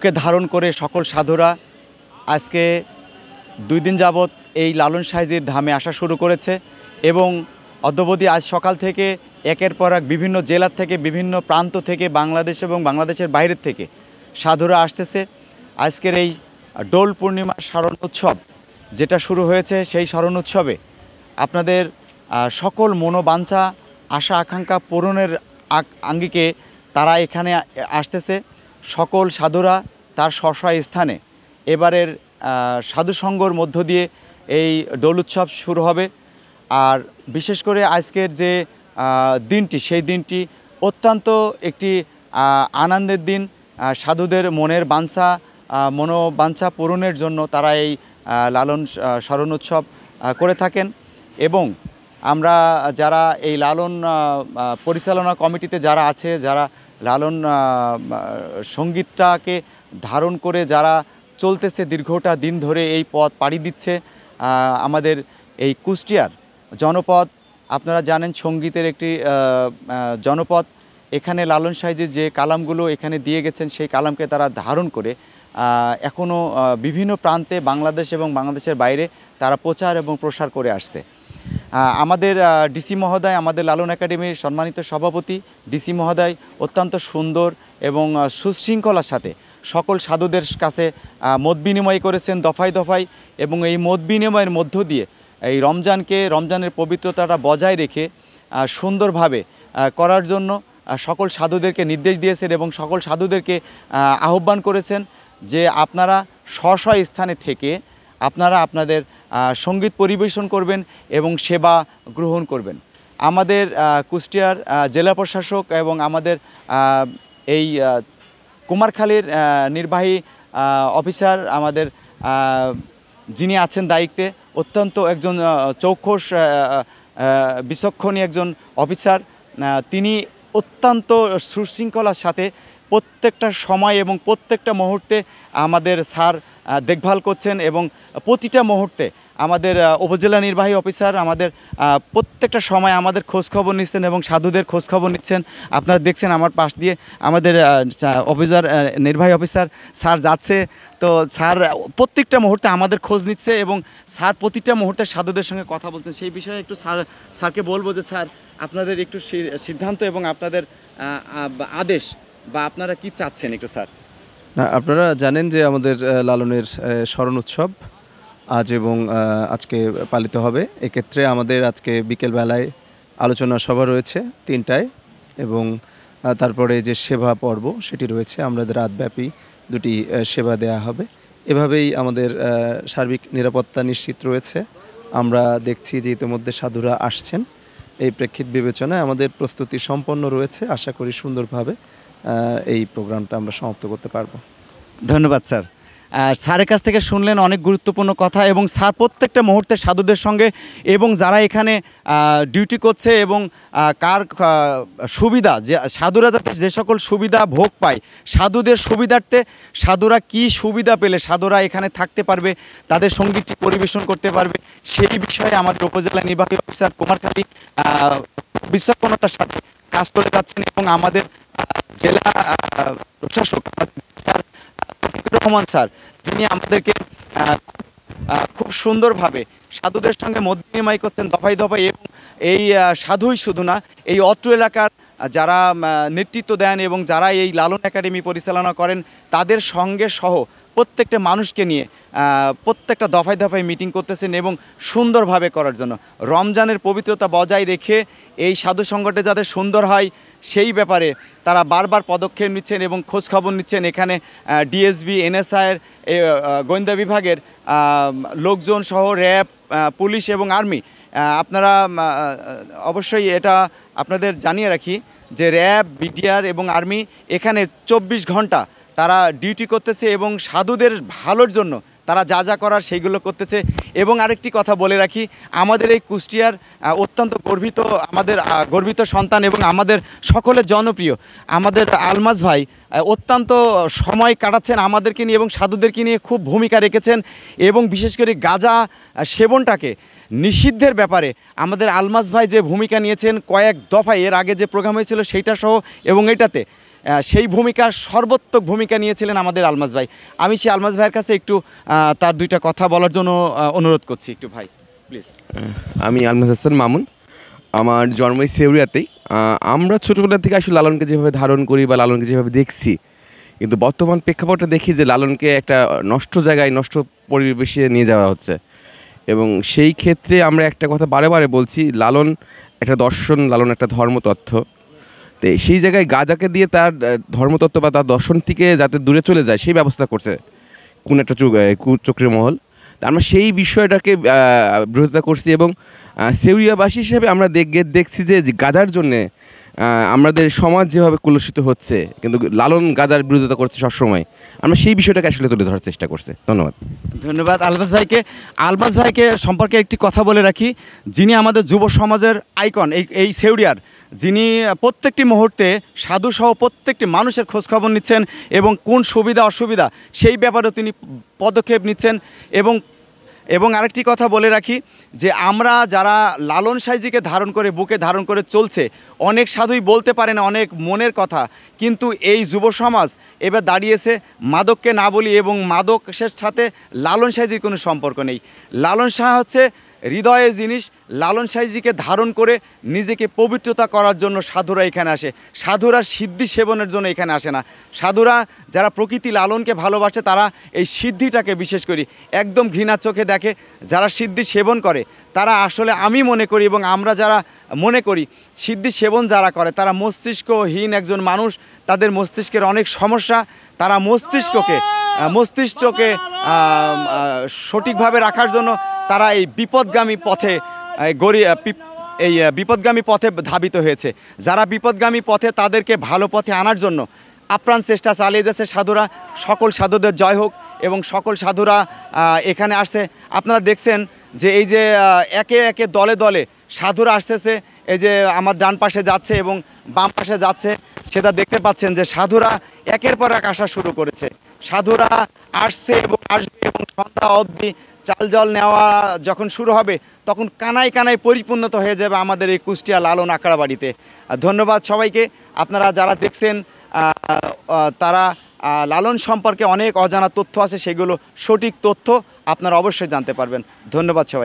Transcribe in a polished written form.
বুকে ধারণ করে সকল সাধুরা আজকে 2 দিন যাবৎ এই লালন সাইজির ধামে আসা শুরু করেছে এবং অদ্যাবধি আজ সকাল থেকে একের পর এক বিভিন্ন জেলার থেকে বিভিন্ন প্রান্ত থেকে বাংলাদেশ এবং বাংলাদেশের বাইরের থেকে সাধুরা আসতেছে। আজকের এই দোল পূর্ণিমা স্মরণ উৎসব যেটা শুরু হয়েছে, সেই স্মরণ উৎসবে আপনাদের সকল মনোবাঞ্ছা আশা আকাঙ্ক্ষা পূরণের আঙ্গিকে তারা এখানে আসতেছে। সকল সাধুরা তার স্ব স্থানে এবারের সাধুসঙ্গর মধ্য দিয়ে এই দোল উৎসব শুরু হবে। আর বিশেষ করে আজকের যে দিনটি, সেই দিনটি অত্যন্ত একটি আনন্দের দিন। সাধুদের মনের মনোবাঞ্ছা পূরণের জন্য তারা এই লালন স্মরণ উৎসব করে থাকেন এবং আমরা যারা এই লালন পরিচালনা কমিটিতে যারা আছে, যারা লালন সঙ্গীতটাকে ধারণ করে যারা চলতেছে দীর্ঘটা দিন ধরে এই পথ পাড়ি দিচ্ছে, আমাদের এই কুষ্টিয়ার জনপদ আপনারা জানেন সঙ্গীতের একটি জনপদ। এখানে লালন সাইজির যে কালামগুলো এখানে দিয়ে গেছেন, সেই কালামকে তারা ধারণ করে এখনও বিভিন্ন প্রান্তে বাংলাদেশ এবং বাংলাদেশের বাইরে তারা প্রচার এবং প্রসার করে আসছে। আমাদের ডিসি মহোদয়, আমাদের লালন একাডেমির সম্মানিত সভাপতি ডিসি মহোদয় অত্যন্ত সুন্দর এবং সুশৃঙ্খলার সাথে সকল সাধুদের কাছে মত বিনিময় করেছেন দফায় দফায়, এবং এই মত বিনিময়ের মধ্য দিয়ে এই রমজানের পবিত্রতাটা বজায় রেখে সুন্দরভাবে করার জন্য সকল সাধুদেরকে নির্দেশ দিয়েছেন এবং সকল সাধুদেরকে আহ্বান করেছেন যে আপনারা স্ব স্থানে থেকে আপনারা আপনাদের সঙ্গীত পরিবেশন করবেন এবং সেবা গ্রহণ করবেন। আমাদের কুষ্টিয়ার জেলা প্রশাসক এবং আমাদের এই কুমারখালীর নির্বাহী অফিসার আমাদের যিনি আছেন দায়িত্বে, অত্যন্ত একজন চৌখস বিচক্ষণী একজন অফিসার। তিনি অত্যন্ত সুশৃঙ্খলার সাথে প্রত্যেকটা সময় এবং প্রত্যেকটা মুহূর্তে আমাদের স্যার দেখভাল করছেন এবং প্রতিটা মুহূর্তে আমাদের উপজেলা নির্বাহী অফিসার আমাদের প্রত্যেকটা সময় আমাদের খোঁজখবর নিচ্ছেন এবং সাধুদের খোঁজখবর নিচ্ছেন। আপনারা দেখছেন আমার পাশ দিয়ে আমাদের নির্বাহী অফিসার স্যার যাচ্ছে, তো স্যার প্রত্যেকটা মুহূর্তে আমাদের খোঁজ নিচ্ছে এবং স্যার প্রতিটা মুহূর্তে সাধুদের সঙ্গে কথা বলছেন। সেই বিষয়ে একটু স্যারকে বলবো যে স্যার আপনাদের একটু সিদ্ধান্ত এবং আপনাদের আদেশ বা আপনারা কি চাচ্ছেন একটু স্যার। না, আপনারা জানেন যে আমাদের লালনের স্মরণ উৎসব আজ এবং আজকে পালিত হবে। এক্ষেত্রে আমাদের আজকে বিকেলবেলায় আলোচনা সভা রয়েছে 3টায় এবং তারপরে যে সেবা পর্ব সেটি রয়েছে। আমাদের রাতব্যাপী 2টি সেবা দেয়া হবে। এভাবেই আমাদের সার্বিক নিরাপত্তা নিশ্চিত রয়েছে। আমরা দেখছি যে ইতিমধ্যে সাধুরা আসছেন। এই প্রেক্ষিত বিবেচনায় আমাদের প্রস্তুতি সম্পন্ন রয়েছে। আশা করি সুন্দরভাবে এই প্রোগ্রামটা আমরা সমাপ্ত করতে পারবো। ধন্যবাদ স্যার। স্যারের কাছ থেকে শুনলেন অনেক গুরুত্বপূর্ণ কথা এবং স্যার প্রত্যেকটা মুহূর্তে সাধুদের সঙ্গে এবং যারা এখানে ডিউটি করছে এবং কার সুবিধা, যে সাধুরা যাতে যে সকল সুবিধা ভোগ পায়, সাধুদের সুবিধার্থে সাধুরা কি সুবিধা পেলে সাধুরা এখানে থাকতে পারবে, তাদের সঙ্গীতটি পরিবেশন করতে পারবে, সেই বিষয়ে আমাদের উপজেলা নির্বাহী অফিসার কুমারখালী বিচক্ষণতার সাথে কাজ করে যাচ্ছেন এবং আমাদের জেলা প্রশাসক স্যার রহমান স্যার, যিনি আমাদেরকে খুব সুন্দরভাবে সাধুদের সঙ্গে মত বিনিময় করছেন দফায় দফায়, এবং এই সাধুই শুধু না, এই অত্র এলাকার যারা নেতৃত্ব দেন এবং যারা এই লালন একাডেমি পরিচালনা করেন তাদের সঙ্গে সহ প্রত্যেকটা মানুষকে নিয়ে প্রত্যেকটা দফায় দফায় মিটিং করতেছেন এবং সুন্দরভাবে করার জন্য রমজানের পবিত্রতা বজায় রেখে এই সাধু সংগঠনে যাতে সুন্দর হয় সেই ব্যাপারে তারা বারবার পদক্ষেপ নিচ্ছেন এবং খোঁজখবর নিচ্ছেন। এখানে ডিএসবি, এনএসআইয়ের গোয়েন্দা বিভাগের লোকজন সহ র্যাব, পুলিশ এবং আর্মি, আপনারা অবশ্যই এটা আপনাদের জানিয়ে রাখি যে র্যাব, বিডিআর এবং আর্মি এখানে 24 ঘন্টা তারা ডিউটি করতেছে এবং সাধুদের ভালোর জন্য তারা যা যা করার সেইগুলো করতেছে। এবং আরেকটি কথা বলে রাখি, আমাদের এই কুষ্টিয়ার অত্যন্ত গর্বিত সন্তান এবং আমাদের সকলের জনপ্রিয় আমাদের আলমাজ ভাই অত্যন্ত সময় কাটাচ্ছেন আমাদেরকে নিয়ে এবং সাধুদেরকে নিয়ে খুব ভূমিকা রেখেছেন এবং বিশেষ করে গাঁজা সেবনটাকে নিষিদ্ধের ব্যাপারে আমাদের আলমাজ ভাই যে ভূমিকা নিয়েছেন কয়েক দফায়, এর আগে যে প্রোগ্রাম হয়েছিল সেইটা সহ এবং এটাতে সেই ভূমিকার সর্বোত্তক ভূমিকা নিয়েছিলেন আমাদের আলমাজ ভাই। আমি সেই আলমাজ ভাইয়ের কাছে একটু তার দুইটা কথা বলার জন্য অনুরোধ করছি, একটু ভাই প্লিজ। আমি আলমাজ হাসান মামুন, আমার জন্ম এই সেউরিয়াতেই। আমরা ছোটোবেলা থেকে আসলে লালনকে যেভাবে ধারণ করি বা লালনকে যেভাবে দেখছি, কিন্তু বর্তমান প্রেক্ষাপটে দেখি যে লালনকে একটা নষ্ট জায়গায়, নষ্ট পরিবেশে নিয়ে যাওয়া হচ্ছে। এবং সেই ক্ষেত্রে আমরা একটা কথা বারে বারে বলছি, লালন একটা দর্শন, লালন একটা ধর্মতত্ত্ব। তো সেই জায়গায় গাজাকে দিয়ে তার ধর্মতত্ত্ব বা তার দর্শন থেকে যাতে দূরে চলে যায় সেই ব্যবস্থা করছে কোন একটা কুচক্রী মহল। তা আমরা সেই বিষয়টাকে বিরোধিতা করছি এবং সেউরিয়াবাসী হিসেবে আমরা দেখছি যে গাজার জন্যে আমাদের সমাজ যেভাবে কলুষিত হচ্ছে, কিন্তু লালন গাজার বিরোধিতা করছে সবসময়। আমরা সেই বিষয়টাকে আসলে তুলে ধরার চেষ্টা করছি। ধন্যবাদ। ধন্যবাদ আলমাজ ভাইকে। আলমাজ ভাইকে সম্পর্কে একটি কথা বলে রাখি, যিনি আমাদের যুব সমাজের আইকন, এই সেউরিয়ার, যিনি প্রত্যেকটি মুহূর্তে সাধুসহ প্রত্যেকটি মানুষের খোঁজখবর নিচ্ছেন এবং কোন সুবিধা অসুবিধা সেই ব্যাপারেও তিনি পদক্ষেপ নিচ্ছেন। এবং আরেকটি কথা বলে রাখি যে আমরা যারা লালন সাইজিকে ধারণ করে বুকে ধারণ করে চলছে, অনেক সাধুই বলতে পারে না অনেক মনের কথা, কিন্তু এই যুব সমাজ এবার দাঁড়িয়েছে মাদককে না বলি, এবং মাদকের সাথে লালন সাইজির কোনো সম্পর্ক নেই। লালন শাহ হচ্ছে হৃদয়ের জিনিস। লালন সাইজিকে ধারণ করে নিজেকে পবিত্রতা করার জন্য সাধুরা এখানে আসে। সাধুরা সিদ্ধি সেবনের জন্য এখানে আসে না। সাধুরা যারা প্রকৃতি লালনকে ভালোবাসে তারা এই সিদ্ধিটাকে বিশেষ করি একদম ঘৃণার চোখে দেখে। যারা সিদ্ধি সেবন করে তারা আসলে, আমি মনে করি এবং আমরা যারা মনে করি, সিদ্ধি সেবন যারা করে তারা মস্তিষ্কহীন একজন মানুষ। তাদের মস্তিষ্কের অনেক সমস্যা। তারা মস্তিষ্ককে সঠিকভাবে রাখার জন্য তারা এই বিপদগামী পথে ধাবিত হয়েছে। যারা বিপদগামী পথে, তাদেরকে ভালো পথে আনার জন্য আপ্রাণ চেষ্টা চালিয়ে যাচ্ছে সাধুরা। সকল সাধুদের জয় হোক। এবং সকল সাধুরা এখানে আসছে। আপনারা দেখছেন যে এই যে একে একে দলে দলে সাধুরা আসতেছে, এই যে আমার ডান পাশে যাচ্ছে এবং বাম পাশে যাচ্ছে, সেটা দেখতে পাচ্ছেন যে সাধুরা একের পর এক আসা শুরু করেছে। সাধুরা আসছে এবং আসবে, এবং সন্ধ্যা অবধি চাল জল নেওয়া যখন শুরু হবে তখন কানায় কানায় পরিপূর্ণতা হয়ে যাবে আমাদের এই কুষ্টিয়া লালন আখড়া বাড়িতে। ধন্যবাদ সবাইকে। আপনারা যারা দেখছেন তারা লালন সম্পর্কে অনেক অজানা তথ্য আছে, সেগুলো সঠিক তথ্য আপনারা অবশ্যই জানতে পারবেন। ধন্যবাদ সবাই।